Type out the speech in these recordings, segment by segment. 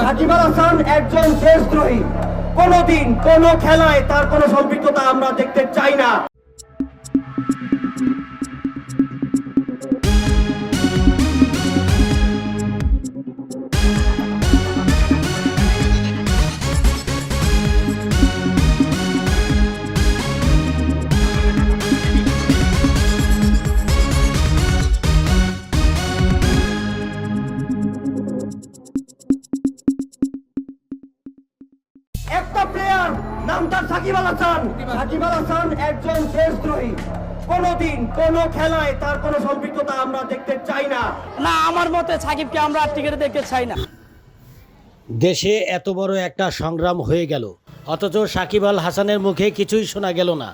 সাকিব আল হাসান একজন দেশদ্রোহী। কোনোদিন কোনো খেলায় তার কোনো সম্পৃক্ততা আমরা দেখতে চাই না। একটা প্লেয়ার নাম তার সাকিব আল হাসান। সাকিব আল হাসান একজন দেশদ্রোহী। কোনোদিন কোনো খেলায় তার কোনো সম্পৃক্ততা আমরা দেখতে চাই না। না, আমার মতে সাকিবকে আমরা টিকেটে দেখতে চাই না। দেশে এত বড় একটা সংগ্রাম হয়ে গেল, অথচ সাকিব আল হাসানের মুখে কিছুই শোনা গেল না।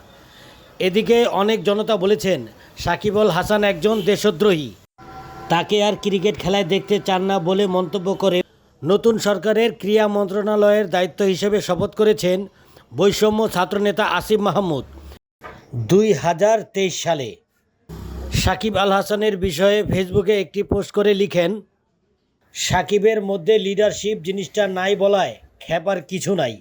এদিকে অনেক জনতা বলেছেন সাকিব আল হাসান একজন দেশদ্রোহী, তাকে আর ক্রিকেট খেলায় দেখতে চান না বলে মন্তব্য করে নতুন সরকারের ক্রীড়া মন্ত্রণালয়ের দায়িত্ব হিসেবে শপথ করেছেন বৈষম্য ছাত্রনেতা আসিফ মাহমুদ 2023 সালে। সাকিব আল হাসানের বিষয়ে ফেসবুকে একটি পোস্ট করে লিখেন, সাকিবের মধ্যে লিডারশিপ জিনিসটা নাই বলায় খেপার কিছু নাই।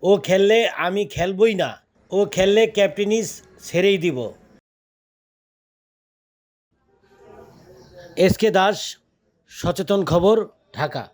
ও খেললে আমি খেলবই না, ও খেললে ক্যাপ্টেনিস ছেড়েই দিব। এসকে দাস, সচেতন খবর, ঢাকা।